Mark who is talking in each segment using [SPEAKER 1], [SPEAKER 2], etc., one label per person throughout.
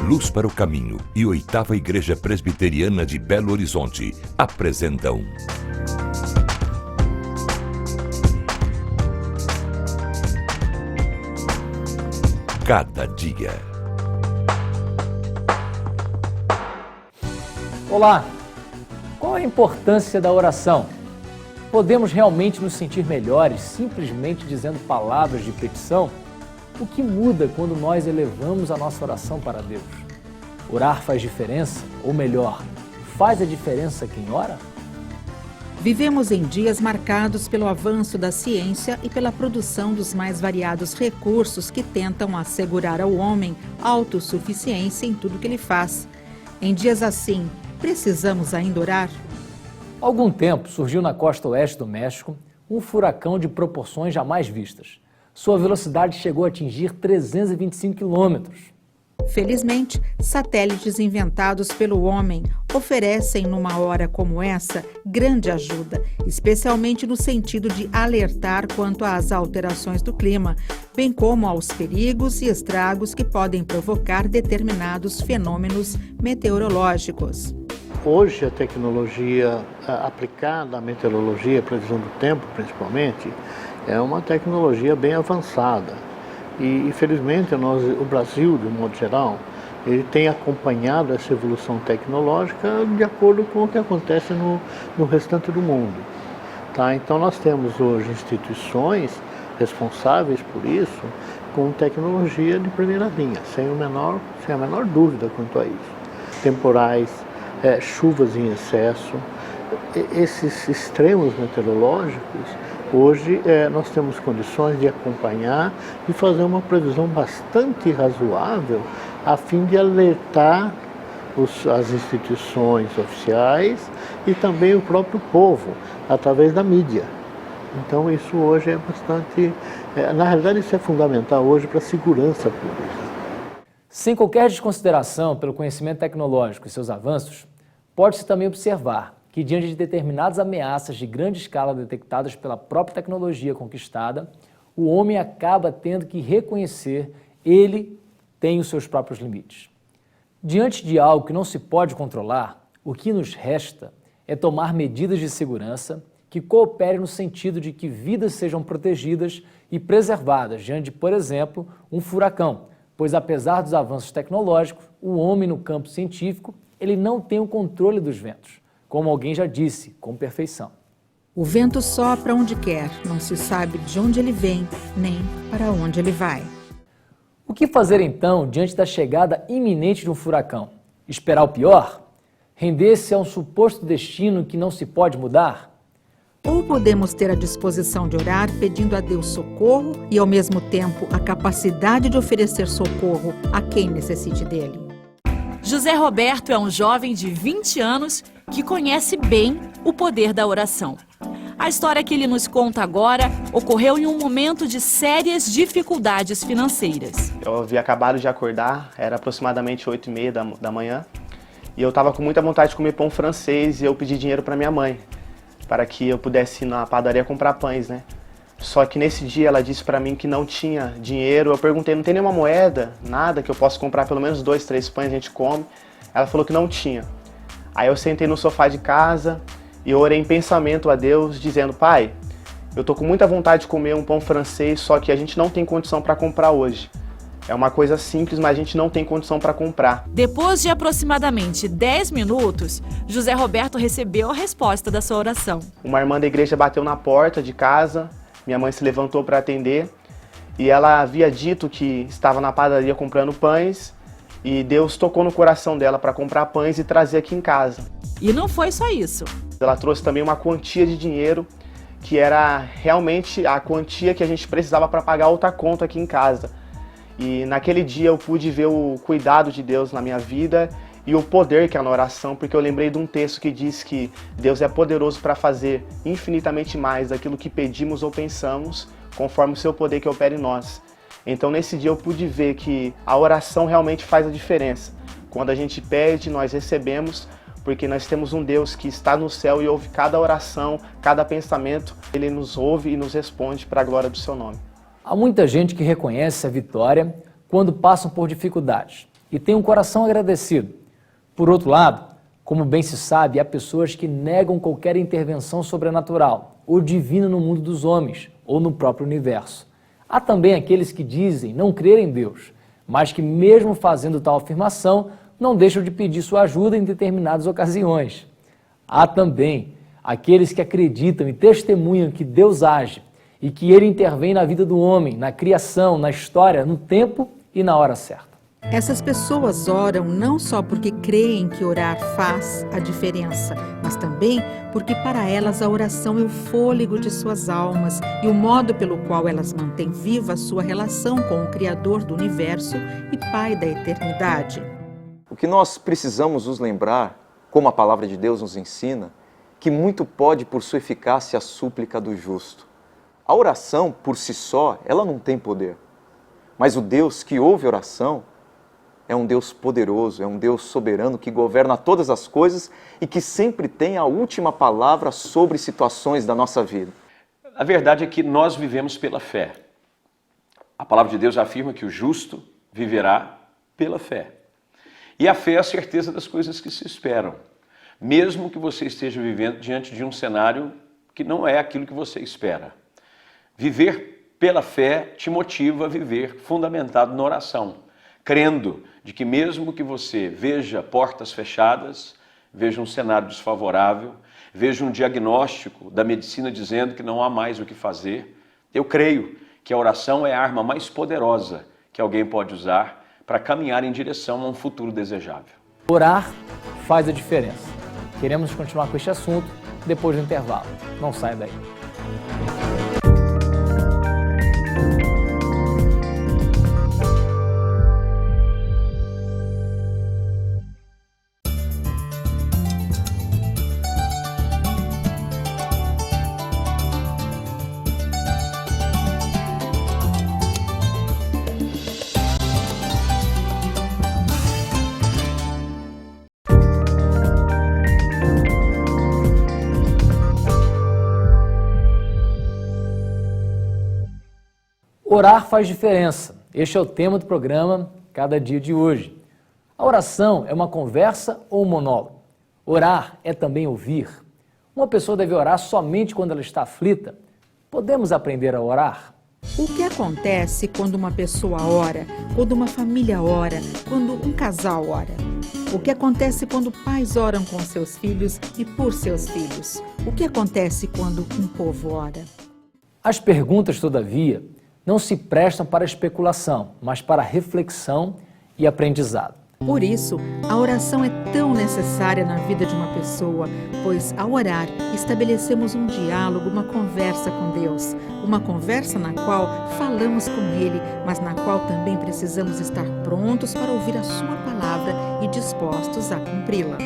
[SPEAKER 1] Luz para o Caminho e 8ª Igreja Presbiteriana de Belo Horizonte apresentam Cada Dia.
[SPEAKER 2] Olá! Qual a importância da oração? Podemos realmente nos sentir melhores simplesmente dizendo palavras de petição? O que muda quando nós elevamos a nossa oração para Deus? Orar faz diferença? Ou melhor, faz a diferença quem ora?
[SPEAKER 3] Vivemos em dias marcados pelo avanço da ciência e pela produção dos mais variados recursos que tentam assegurar ao homem autossuficiência em tudo que ele faz. Em dias assim, precisamos ainda orar?
[SPEAKER 2] Há algum tempo surgiu na costa oeste do México um furacão de proporções jamais vistas. Sua velocidade chegou a atingir 325 quilômetros.
[SPEAKER 3] Felizmente, satélites inventados pelo homem oferecem, numa hora como essa, grande ajuda, especialmente no sentido de alertar quanto às alterações do clima, bem como aos perigos e estragos que podem provocar determinados fenômenos meteorológicos.
[SPEAKER 4] Hoje, a tecnologia aplicada à meteorologia, previsão do tempo principalmente, é uma tecnologia bem avançada. E, infelizmente, o Brasil, de um modo geral, ele tem acompanhado essa evolução tecnológica de acordo com o que acontece no restante do mundo. Tá? Então, nós temos hoje instituições responsáveis por isso com tecnologia de primeira linha, sem a menor dúvida quanto a isso. Temporais, chuvas em excesso, esses extremos meteorológicos, hoje nós temos condições de acompanhar e fazer uma previsão bastante razoável a fim de alertar as instituições oficiais e também o próprio povo, através da mídia. Então isso hoje é bastante... na realidade isso é fundamental hoje para a segurança pública.
[SPEAKER 2] Sem qualquer desconsideração pelo conhecimento tecnológico e seus avanços, pode-se também observar que, diante de determinadas ameaças de grande escala detectadas pela própria tecnologia conquistada, o homem acaba tendo que reconhecer ele tem os seus próprios limites. Diante de algo que não se pode controlar, o que nos resta é tomar medidas de segurança que cooperem no sentido de que vidas sejam protegidas e preservadas diante de, por exemplo, um furacão, pois apesar dos avanços tecnológicos, o homem no campo científico ele não tem o controle dos ventos, como alguém já disse, com perfeição.
[SPEAKER 3] O vento sopra onde quer, não se sabe de onde ele vem, nem para onde ele vai.
[SPEAKER 2] O que fazer então diante da chegada iminente de um furacão? Esperar o pior? Render-se a um suposto destino que não se pode mudar?
[SPEAKER 3] Ou podemos ter a disposição de orar pedindo a Deus socorro e, ao mesmo tempo, a capacidade de oferecer socorro a quem necessite dele.
[SPEAKER 5] José Roberto é um jovem de 20 anos que conhece bem o poder da oração. A história que ele nos conta agora ocorreu em um momento de sérias dificuldades financeiras.
[SPEAKER 6] Eu havia acabado de acordar, era aproximadamente 8h30 da manhã, e eu estava com muita vontade de comer pão francês e eu pedi dinheiro para minha mãe, para que eu pudesse ir na padaria comprar pães, né? Só que nesse dia ela disse para mim que não tinha dinheiro. Eu perguntei, não tem nenhuma moeda, nada que eu possa comprar pelo menos 2, 3 pães, a gente come. Ela falou que não tinha. Aí eu sentei no sofá de casa e orei em pensamento a Deus, dizendo, Pai, eu tô com muita vontade de comer um pão francês, só que a gente não tem condição para comprar hoje. É uma coisa simples, mas a gente não tem condição para comprar.
[SPEAKER 5] Depois de aproximadamente 10 minutos, José Roberto recebeu a resposta da sua oração.
[SPEAKER 6] Uma irmã da igreja bateu na porta de casa, minha mãe se levantou para atender e ela havia dito que estava na padaria comprando pães e Deus tocou no coração dela para comprar pães e trazer aqui em casa.
[SPEAKER 5] E não foi só isso.
[SPEAKER 6] Ela trouxe também uma quantia de dinheiro que era realmente a quantia que a gente precisava para pagar outra conta aqui em casa. E naquele dia eu pude ver o cuidado de Deus na minha vida e o poder que é na oração, porque eu lembrei de um texto que diz que Deus é poderoso para fazer infinitamente mais daquilo que pedimos ou pensamos, conforme o seu poder que opera em nós. Então nesse dia eu pude ver que a oração realmente faz a diferença. Quando a gente pede, nós recebemos, porque nós temos um Deus que está no céu e ouve cada oração, cada pensamento. Ele nos ouve e nos responde para a glória do seu nome.
[SPEAKER 2] Há muita gente que reconhece a vitória quando passam por dificuldades e têm um coração agradecido. Por outro lado, como bem se sabe, há pessoas que negam qualquer intervenção sobrenatural ou divina no mundo dos homens ou no próprio universo. Há também aqueles que dizem não crer em Deus, mas que mesmo fazendo tal afirmação, não deixam de pedir sua ajuda em determinadas ocasiões. Há também aqueles que acreditam e testemunham que Deus age e que Ele intervém na vida do homem, na criação, na história, no tempo e na hora certa.
[SPEAKER 3] Essas pessoas oram não só porque creem que orar faz a diferença, mas também porque para elas a oração é o fôlego de suas almas e o modo pelo qual elas mantêm viva a sua relação com o Criador do Universo e Pai da eternidade.
[SPEAKER 7] O que nós precisamos nos lembrar, como a palavra de Deus nos ensina, que muito pode por sua eficácia a súplica do justo. A oração, por si só, ela não tem poder. Mas o Deus que ouve oração é um Deus poderoso, é um Deus soberano que governa todas as coisas e que sempre tem a última palavra sobre situações da nossa vida.
[SPEAKER 8] A verdade é que nós vivemos pela fé. A palavra de Deus afirma que o justo viverá pela fé. E a fé é a certeza das coisas que se esperam, mesmo que você esteja vivendo diante de um cenário que não é aquilo que você espera. Viver pela fé te motiva a viver fundamentado na oração, crendo de que mesmo que você veja portas fechadas, veja um cenário desfavorável, veja um diagnóstico da medicina dizendo que não há mais o que fazer, eu creio que a oração é a arma mais poderosa que alguém pode usar para caminhar em direção a um futuro desejável.
[SPEAKER 2] Orar faz a diferença. Queremos continuar com este assunto depois do intervalo. Não saia daí. Orar faz diferença. Este é o tema do programa Cada Dia de hoje. A oração é uma conversa ou um monólogo? Orar é também ouvir. Uma pessoa deve orar somente quando ela está aflita? Podemos aprender a orar?
[SPEAKER 3] O que acontece quando uma pessoa ora, quando uma família ora, quando um casal ora? O que acontece quando pais oram com seus filhos e por seus filhos? O que acontece quando um povo ora?
[SPEAKER 2] As perguntas, todavia, não se prestam para especulação, mas para reflexão e aprendizado.
[SPEAKER 3] Por isso, a oração é tão necessária na vida de uma pessoa, pois ao orar estabelecemos um diálogo, uma conversa com Deus, uma conversa na qual falamos com Ele, mas na qual também precisamos estar prontos para ouvir a Sua palavra e dispostos a cumpri-la.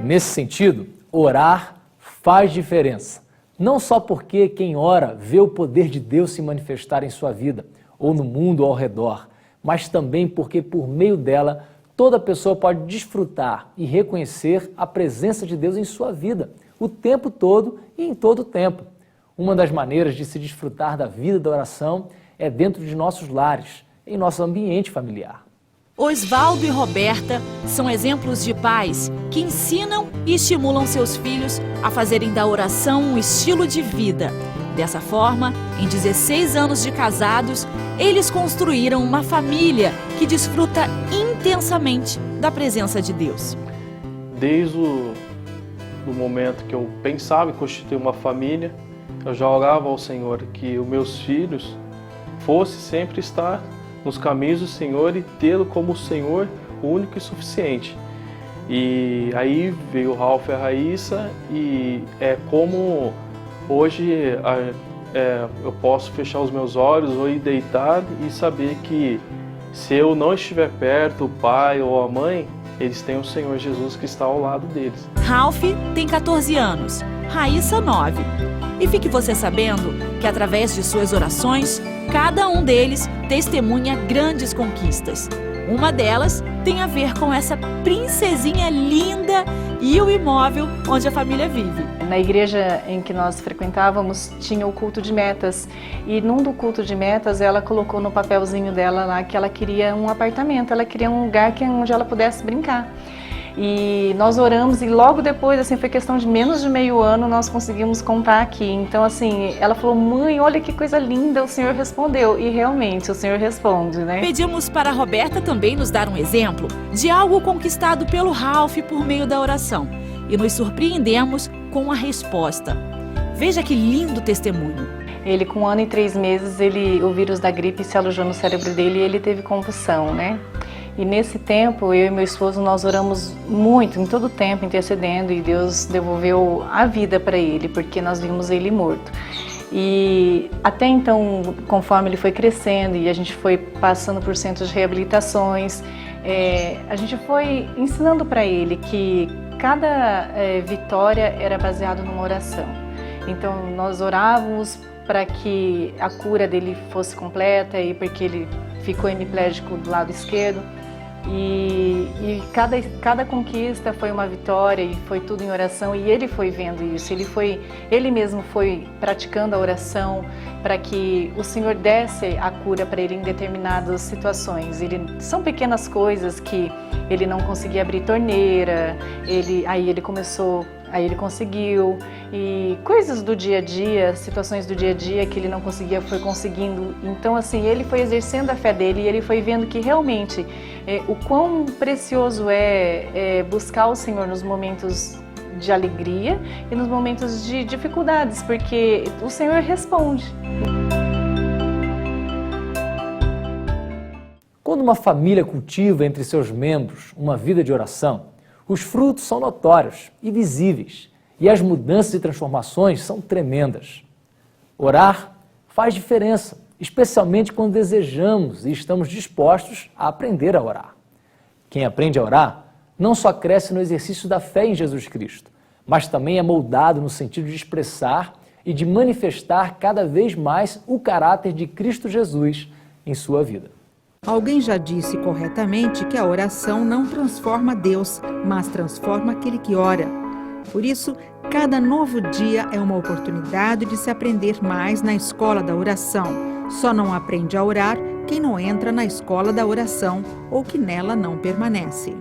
[SPEAKER 2] Nesse sentido, orar faz diferença. Não só porque quem ora vê o poder de Deus se manifestar em sua vida ou no mundo ao redor, mas também porque por meio dela toda pessoa pode desfrutar e reconhecer a presença de Deus em sua vida, o tempo todo e em todo o tempo. Uma das maneiras de se desfrutar da vida da oração é dentro de nossos lares, em nosso ambiente familiar.
[SPEAKER 5] Osvaldo e Roberta são exemplos de pais que ensinam e estimulam seus filhos a fazerem da oração um estilo de vida. Dessa forma, em 16 anos de casados, eles construíram uma família que desfruta intensamente da presença de Deus.
[SPEAKER 9] Desde o momento que eu pensava em constituir uma família, eu já orava ao Senhor que os meus filhos fossem sempre estar nos caminhos do Senhor e tê-lo como o Senhor único e suficiente. E aí veio o Ralph e a Raíssa, e é como hoje eu posso fechar os meus olhos ou ir deitado e saber que se eu não estiver perto, o pai ou a mãe, eles têm o Senhor Jesus que está ao lado deles.
[SPEAKER 5] Ralph tem 14 anos, Raíssa 9. E fique você sabendo que através de suas orações, cada um deles testemunha grandes conquistas. Uma delas tem a ver com essa princesinha linda e o imóvel onde a família vive.
[SPEAKER 10] Na igreja em que nós frequentávamos tinha o culto de metas e num do culto de metas ela colocou no papelzinho dela lá que ela queria um apartamento, ela queria um lugar onde ela pudesse brincar. E nós oramos e logo depois, assim, foi questão de menos de meio ano, nós conseguimos comprar aqui. Então, assim, ela falou, mãe, olha que coisa linda, o Senhor respondeu. E realmente, o Senhor responde, né?
[SPEAKER 5] Pedimos para a Roberta também nos dar um exemplo de algo conquistado pelo Ralph por meio da oração. E nos surpreendemos com a resposta. Veja que lindo testemunho.
[SPEAKER 10] Ele, com 1 ano e 3 meses, o vírus da gripe se alojou no cérebro dele e ele teve convulsão, né? E nesse tempo, eu e meu esposo, nós oramos muito, em todo o tempo, intercedendo, e Deus devolveu a vida para ele, porque nós vimos ele morto. E até então, conforme ele foi crescendo e a gente foi passando por centros de reabilitações, a gente foi ensinando para ele que cada vitória era baseada numa oração. Então, nós orávamos para que a cura dele fosse completa e porque ele ficou hemiplégico do lado esquerdo. E cada conquista foi uma vitória e foi tudo em oração e ele foi vendo isso, ele mesmo foi praticando a oração para que o Senhor desse a cura para ele em determinadas situações. São pequenas coisas que ele não conseguia abrir torneira, aí ele conseguiu, e coisas do dia a dia, situações do dia a dia que ele não conseguia, foi conseguindo. Então, assim, ele foi exercendo a fé dele e ele foi vendo que realmente o quão precioso é buscar o Senhor nos momentos de alegria e nos momentos de dificuldades, porque o Senhor responde.
[SPEAKER 2] Quando uma família cultiva entre seus membros uma vida de oração, os frutos são notórios e visíveis, e as mudanças e transformações são tremendas. Orar faz diferença, especialmente quando desejamos e estamos dispostos a aprender a orar. Quem aprende a orar não só cresce no exercício da fé em Jesus Cristo, mas também é moldado no sentido de expressar e de manifestar cada vez mais o caráter de Cristo Jesus em sua vida.
[SPEAKER 3] Alguém já disse corretamente que a oração não transforma Deus, mas transforma aquele que ora. Por isso, cada novo dia é uma oportunidade de se aprender mais na escola da oração. Só não aprende a orar quem não entra na escola da oração ou que nela não permanece.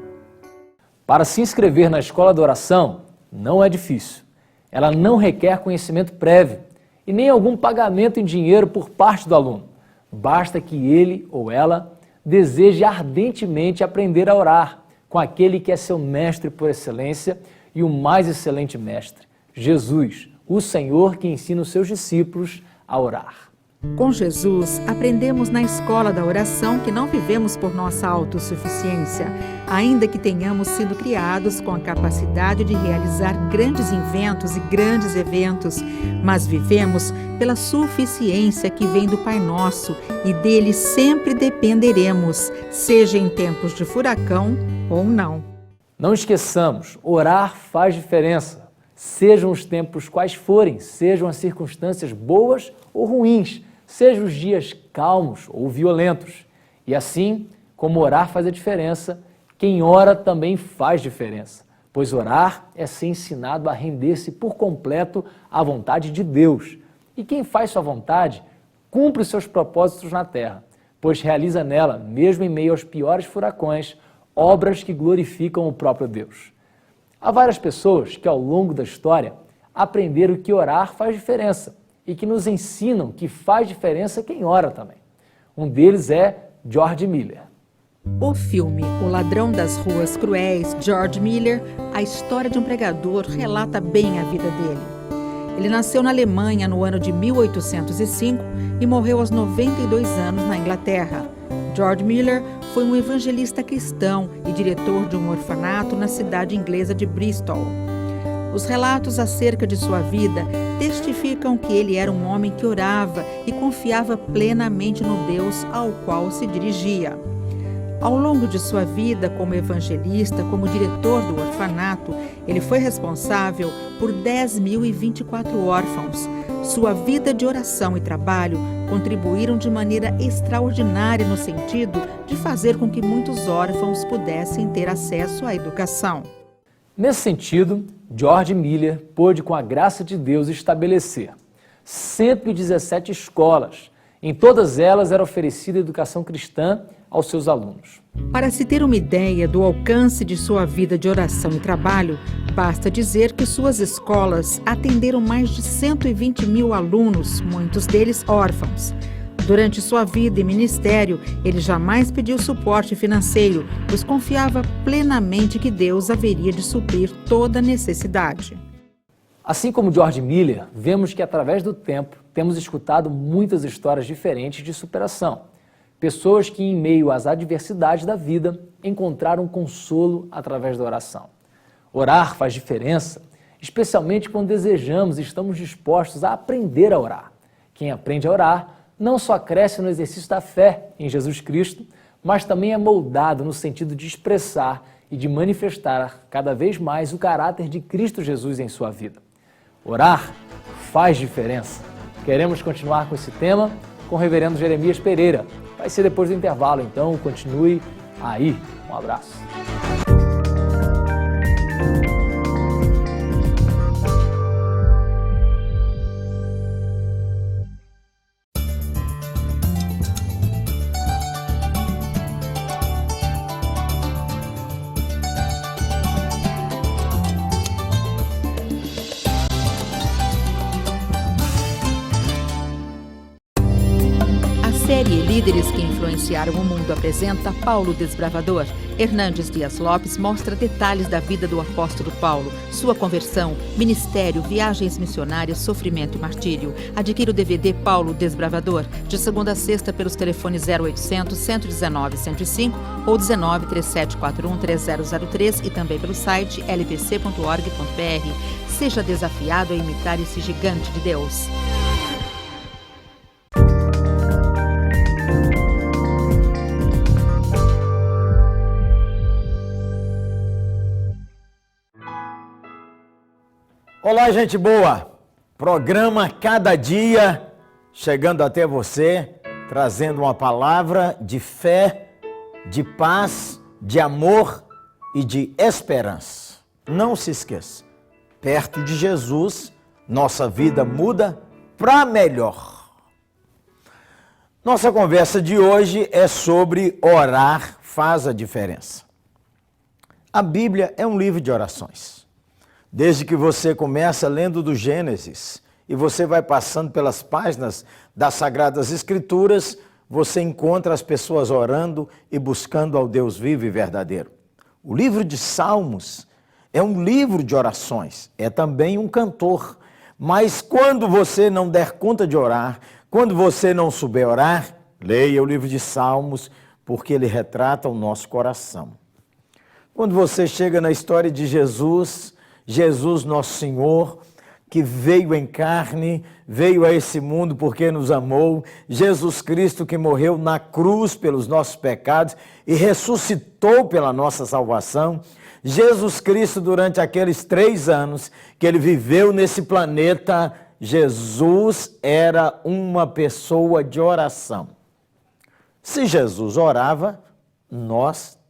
[SPEAKER 2] Para se inscrever na escola da oração, não é difícil. Ela não requer conhecimento prévio e nem algum pagamento em dinheiro por parte do aluno. Basta que ele ou ela deseje ardentemente aprender a orar com aquele que é seu mestre por excelência e o mais excelente mestre, Jesus, o Senhor que ensina os seus discípulos a orar.
[SPEAKER 3] Com Jesus, aprendemos na escola da oração que não vivemos por nossa autossuficiência, ainda que tenhamos sido criados com a capacidade de realizar grandes inventos e grandes eventos, mas vivemos pela suficiência que vem do Pai Nosso e dele sempre dependeremos, seja em tempos de furacão ou não.
[SPEAKER 2] Não esqueçamos, orar faz diferença, sejam os tempos quais forem, sejam as circunstâncias boas ou ruins, sejam os dias calmos ou violentos. E assim, como orar faz a diferença, quem ora também faz diferença, pois orar é ser ensinado a render-se por completo à vontade de Deus. E quem faz sua vontade, cumpre os seus propósitos na terra, pois realiza nela, mesmo em meio aos piores furacões, obras que glorificam o próprio Deus. Há várias pessoas que, ao longo da história, aprenderam que orar faz diferença e que nos ensinam que faz diferença quem ora também. Um deles é George Miller.
[SPEAKER 3] O filme O Ladrão das Ruas Cruéis, George Miller, a história de um pregador, relata bem a vida dele. Ele nasceu na Alemanha no ano de 1805 e morreu aos 92 anos na Inglaterra. George Miller foi um evangelista cristão e diretor de um orfanato na cidade inglesa de Bristol. Os relatos acerca de sua vida testificam que ele era um homem que orava e confiava plenamente no Deus ao qual se dirigia. Ao longo de sua vida como evangelista, como diretor do orfanato, ele foi responsável por 10.024 órfãos. sua vida de oração e trabalho contribuíram de maneira extraordinária no sentido de fazer com que muitos órfãos pudessem ter acesso à educação.
[SPEAKER 2] Nesse sentido, George Miller pôde, com a graça de Deus, estabelecer 117 escolas. Em todas elas era oferecida educação cristã aos seus alunos.
[SPEAKER 3] Para se ter uma ideia do alcance de sua vida de oração e trabalho, basta dizer que suas escolas atenderam mais de 120 mil alunos, muitos deles órfãos. Durante sua vida e ministério, ele jamais pediu suporte financeiro, pois confiava plenamente que Deus haveria de suprir toda necessidade.
[SPEAKER 2] Assim como George Miller, vemos que através do tempo temos escutado muitas histórias diferentes de superação. Pessoas que, em meio às adversidades da vida, encontraram consolo através da oração. Orar faz diferença, especialmente quando desejamos e estamos dispostos a aprender a orar. Quem aprende a orar não só cresce no exercício da fé em Jesus Cristo, mas também é moldado no sentido de expressar e de manifestar cada vez mais o caráter de Cristo Jesus em sua vida. Orar faz diferença. Queremos continuar com esse tema com o reverendo Jeremias Pereira. Vai ser depois do intervalo, então continue aí. Um abraço.
[SPEAKER 3] A série Líderes que Influenciaram o Mundo apresenta Paulo Desbravador. Hernandes Dias Lopes mostra detalhes da vida do apóstolo Paulo, sua conversão, ministério, viagens missionárias, sofrimento e martírio. Adquira o DVD Paulo Desbravador, de segunda a sexta pelos telefones 0800 119 105 ou 19 3741 3003 e também pelo site lpc.org.br. Seja desafiado a imitar esse gigante de Deus.
[SPEAKER 11] Olá, gente boa! Programa Cada Dia chegando até você, trazendo uma palavra de fé, de paz, de amor e de esperança. Não se esqueça, perto de Jesus, nossa vida muda para melhor. Nossa conversa de hoje é sobre orar faz a diferença. A Bíblia é um livro de orações. Desde que você começa lendo do Gênesis e você vai passando pelas páginas das Sagradas Escrituras, você encontra as pessoas orando e buscando ao Deus vivo e verdadeiro. O livro de Salmos é um livro de orações, é também um cantor. Mas quando você não der conta de orar, quando você não souber orar, leia o livro de Salmos, porque ele retrata o nosso coração. Quando você chega na história de Jesus, nosso Senhor, que veio em carne, veio a esse mundo porque nos amou, Jesus Cristo que morreu na cruz pelos nossos pecados e ressuscitou pela nossa salvação, Jesus Cristo durante aqueles 3 anos que ele viveu nesse planeta, Jesus era uma pessoa de oração. Se Jesus orava, nós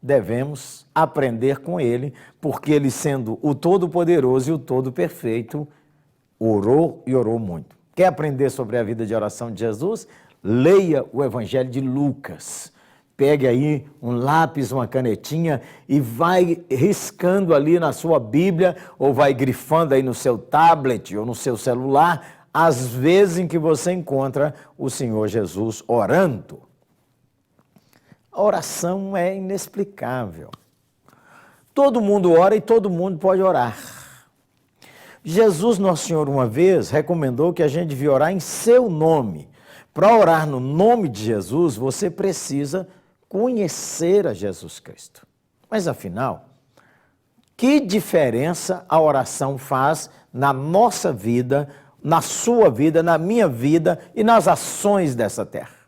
[SPEAKER 11] devemos aprender com ele, porque ele, sendo o Todo-Poderoso e o Todo-Perfeito, orou e orou muito. Quer aprender sobre a vida de oração de Jesus? Leia o Evangelho de Lucas. Pegue aí um lápis, uma canetinha e vai riscando ali na sua Bíblia ou vai grifando aí no seu tablet ou no seu celular as vezes em que você encontra o Senhor Jesus orando. A oração é inexplicável. Todo mundo ora e todo mundo pode orar. Jesus, nosso Senhor, uma vez recomendou que a gente devia orar em seu nome. Para orar no nome de Jesus, você precisa conhecer a Jesus Cristo. Mas afinal, que diferença a oração faz na nossa vida, na sua vida, na minha vida e nas ações dessa terra?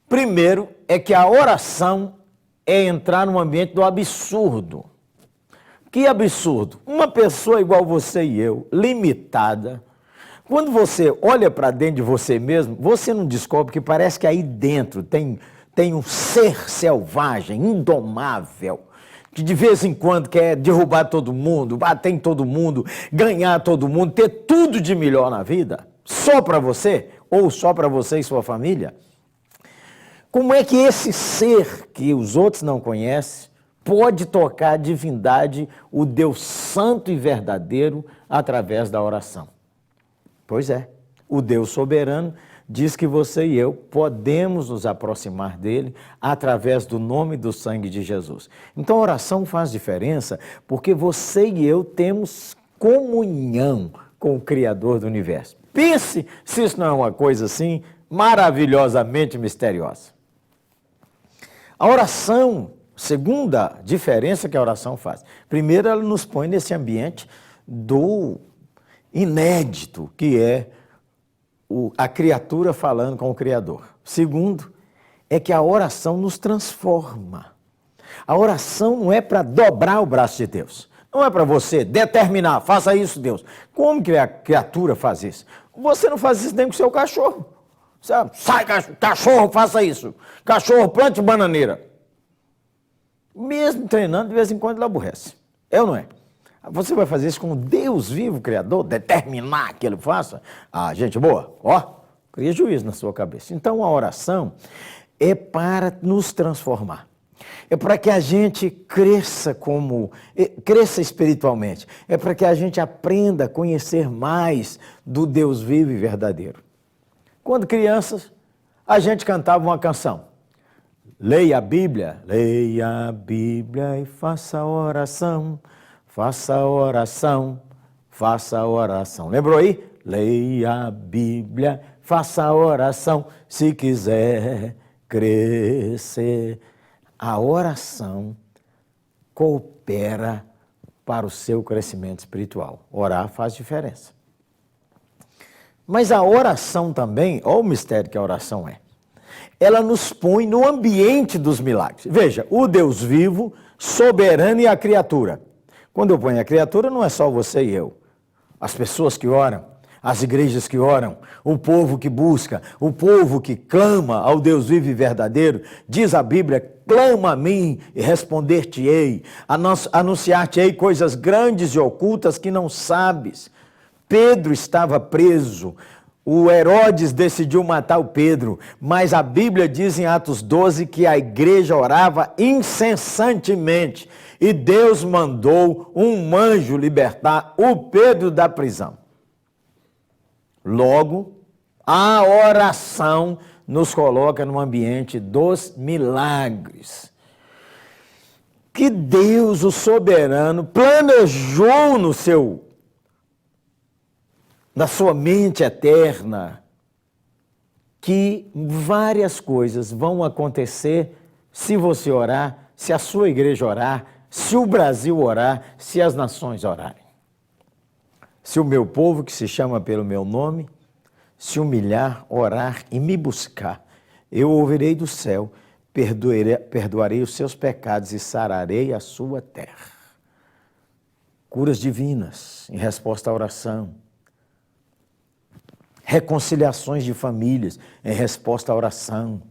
[SPEAKER 11] Primeiro é que a oração é entrar no ambiente do absurdo. O Que absurdo. Uma pessoa igual você e eu, limitada, quando você olha para dentro de você mesmo, você não descobre que parece que aí dentro tem um ser selvagem, indomável, que de vez em quando quer derrubar todo mundo, bater em todo mundo, ganhar todo mundo, ter tudo de melhor na vida, só para você, ou só para você e sua família. Como é que esse ser que os outros não conhecem pode tocar a divindade, o Deus santo e verdadeiro, através da oração? Pois é, o Deus soberano diz que você e eu podemos nos aproximar dele através do nome e do sangue de Jesus. Então a oração faz diferença porque você e eu temos comunhão com o Criador do universo. Pense se isso não é uma coisa assim maravilhosamente misteriosa. A oração, segunda diferença que a oração faz. Primeiro, ela nos põe nesse ambiente do inédito, que é a criatura falando com o Criador. Segundo, é que a oração nos transforma. A oração não é para dobrar o braço de Deus. Não é para você determinar, faça isso, Deus. Como que a criatura faz isso? Você não faz isso nem com o seu cachorro. Sabe? Sai, cachorro, faça isso. Cachorro, plante bananeira. Mesmo treinando, de vez em quando ele aborrece. É ou não é? Você vai fazer isso com o Deus vivo, Criador, determinar que ele faça? Ah, gente boa, cria juízo na sua cabeça. Então a oração é para nos transformar. É para que a gente cresça espiritualmente. É para que a gente aprenda a conhecer mais do Deus vivo e verdadeiro. Quando crianças, a gente cantava uma canção. Leia a Bíblia e faça oração. Faça oração, faça oração. Lembrou aí? Leia a Bíblia, faça oração, se quiser crescer. A oração coopera para o seu crescimento espiritual. Orar faz diferença. Mas a oração também, olha o mistério que a oração é. Ela nos põe no ambiente dos milagres. Veja, o Deus vivo, soberano e a criatura. Quando eu ponho a criatura, não é só você e eu. As pessoas que oram, as igrejas que oram, o povo que busca, o povo que clama ao Deus vivo e verdadeiro. Diz a Bíblia, clama a mim e responder-te-ei, anunciar-te-ei coisas grandes e ocultas que não sabes. Pedro estava preso. O Herodes decidiu matar o Pedro, mas a Bíblia diz em Atos 12 que a igreja orava incessantemente e Deus mandou um anjo libertar o Pedro da prisão. Logo, a oração nos coloca no ambiente dos milagres. Que Deus, o soberano, planejou na sua mente eterna, que várias coisas vão acontecer se você orar, se a sua igreja orar, se o Brasil orar, se as nações orarem. Se o meu povo, que se chama pelo meu nome, se humilhar, orar e me buscar, eu ouvirei do céu, perdoarei os seus pecados e sararei a sua terra. Curas divinas em resposta à oração. Reconciliações de famílias em resposta à oração,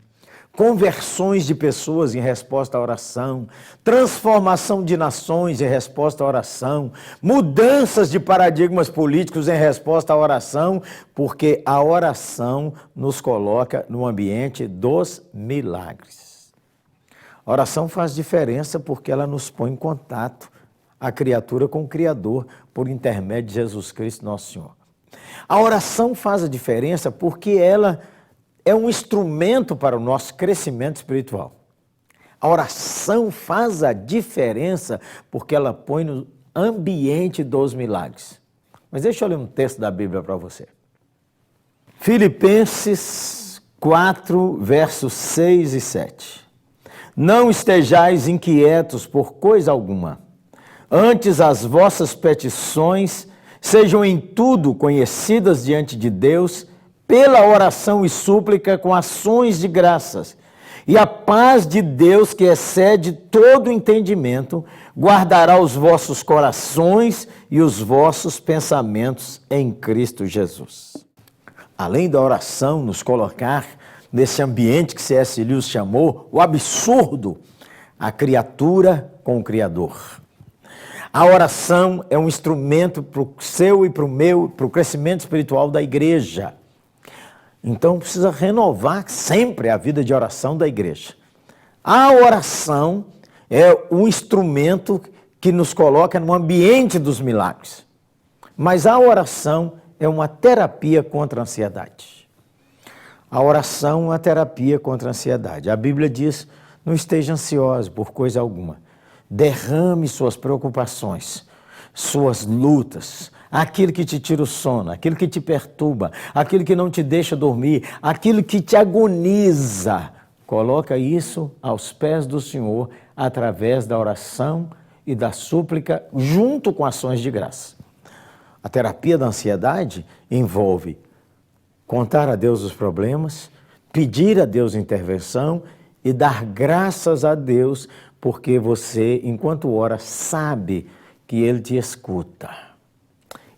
[SPEAKER 11] conversões de pessoas em resposta à oração, transformação de nações em resposta à oração, mudanças de paradigmas políticos em resposta à oração, porque a oração nos coloca no ambiente dos milagres. A oração faz diferença porque ela nos põe em contato, a criatura com o Criador, por intermédio de Jesus Cristo, nosso Senhor. A oração faz a diferença porque ela é um instrumento para o nosso crescimento espiritual. A oração faz a diferença porque ela põe no ambiente dos milagres. Mas deixa eu ler um texto da Bíblia para você. Filipenses 4, versos 6 e 7. Não estejais inquietos por coisa alguma, antes as vossas petições sejam em tudo conhecidas diante de Deus, pela oração e súplica com ações de graças. E a paz de Deus, que excede todo entendimento, guardará os vossos corações e os vossos pensamentos em Cristo Jesus. Além da oração nos colocar nesse ambiente que C.S. Lewis chamou o absurdo, a criatura com o Criador. A oração é um instrumento para o seu e para o meu, para o crescimento espiritual da igreja. Então precisa renovar sempre a vida de oração da igreja. A oração é o instrumento que nos coloca no ambiente dos milagres. Mas a oração é uma terapia contra a ansiedade. A oração é uma terapia contra a ansiedade. A Bíblia diz, não esteja ansioso por coisa alguma. Derrame suas preocupações, suas lutas, aquilo que te tira o sono, aquilo que te perturba, aquilo que não te deixa dormir, aquilo que te agoniza. Coloca isso aos pés do Senhor através da oração e da súplica, junto com ações de graça. A terapia da ansiedade envolve contar a Deus os problemas, pedir a Deus intervenção e dar graças a Deus, porque você, enquanto ora, sabe que Ele te escuta.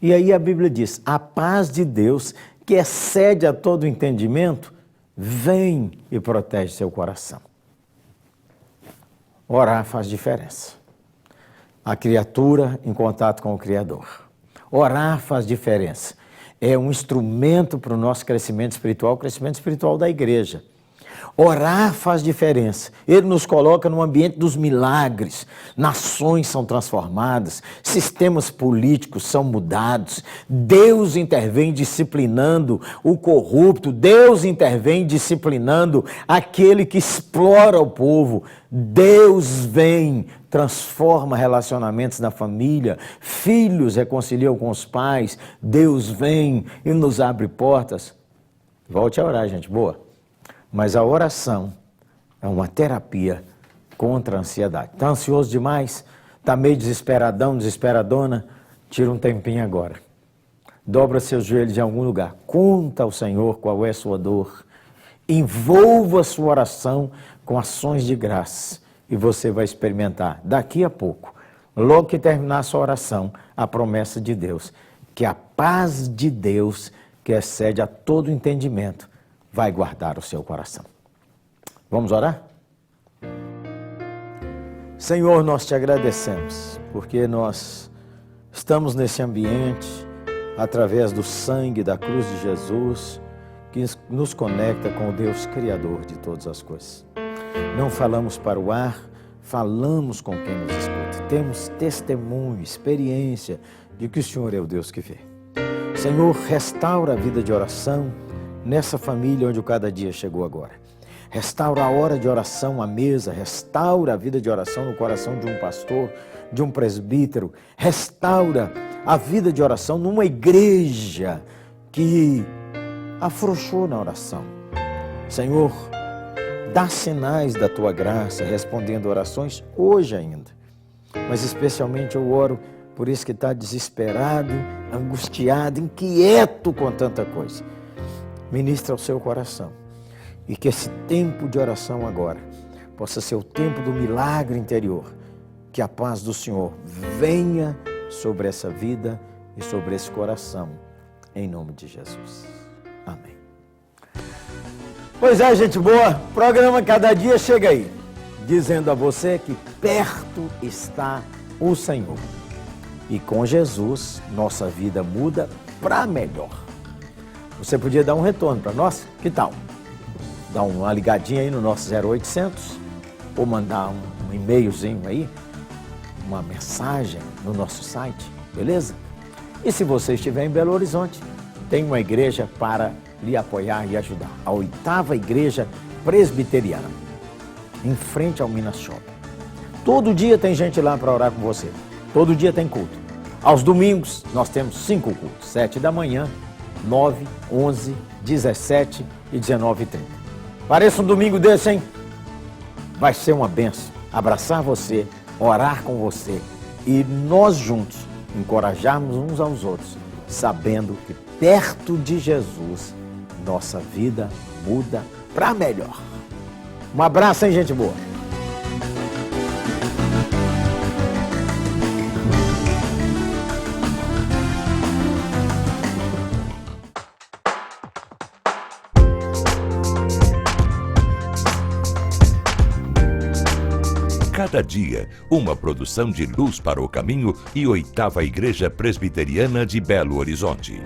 [SPEAKER 11] E aí a Bíblia diz, a paz de Deus, que excede a todo entendimento, vem e protege seu coração. Orar faz diferença. A criatura em contato com o Criador. Orar faz diferença. É um instrumento para o nosso crescimento espiritual da igreja. Orar faz diferença. Ele nos coloca no ambiente dos milagres. Nações são transformadas, sistemas políticos são mudados. Deus intervém disciplinando o corrupto. Deus intervém disciplinando aquele que explora o povo. Deus vem, transforma relacionamentos na família. Filhos reconciliam com os pais. Deus vem e nos abre portas. Volte a orar, gente boa. Mas a oração é uma terapia contra a ansiedade. Está ansioso demais? Está meio desesperadão, desesperadona? Tira um tempinho agora. Dobra seus joelhos em algum lugar. Conta ao Senhor qual é a sua dor. Envolva a sua oração com ações de graça. E você vai experimentar daqui a pouco, logo que terminar a sua oração, a promessa de Deus. Que a paz de Deus, que excede a todo entendimento, vai guardar o seu coração. Vamos orar? Senhor, nós te agradecemos, porque nós estamos nesse ambiente, através do sangue da cruz de Jesus, que nos conecta com o Deus Criador de todas as coisas. Não falamos para o ar, falamos com quem nos escuta. Temos testemunho, experiência de que o Senhor é o Deus que vê. Senhor, restaura a vida de oração nessa família onde o cada dia chegou agora. Restaura a hora de oração à mesa, restaura a vida de oração no coração de um pastor, de um presbítero, restaura a vida de oração numa igreja que afrouxou na oração. Senhor, dá sinais da tua graça, respondendo orações hoje ainda. Mas especialmente eu oro por esse que está desesperado, angustiado, inquieto com tanta coisa. Ministra ao seu coração e que esse tempo de oração agora possa ser o tempo do milagre interior, que a paz do Senhor venha sobre essa vida e sobre esse coração, em nome de Jesus. Amém. Pois é, gente boa, programa Cada Dia chega aí, dizendo a você que perto está o Senhor e com Jesus nossa vida muda para melhor. Você podia dar um retorno para nós? Que tal? Dá uma ligadinha aí no nosso 0800 ou mandar um e-mailzinho aí, uma mensagem no nosso site, beleza? E se você estiver em Belo Horizonte, tem uma igreja para lhe apoiar e ajudar. A 8ª Igreja Presbiteriana, em frente ao Minas Shopping. Todo dia tem gente lá para orar com você. Todo dia tem culto. Aos domingos nós temos 5 cultos, 7 da manhã, 9, 11, 17 e 19h30. Pareça um domingo desse, hein? Vai ser uma bênção abraçar você, orar com você e nós juntos encorajarmos uns aos outros, sabendo que perto de Jesus nossa vida muda para melhor. Um abraço, hein, gente boa.
[SPEAKER 1] Cada dia, uma produção de Luz para o Caminho e 8ª Igreja Presbiteriana de Belo Horizonte.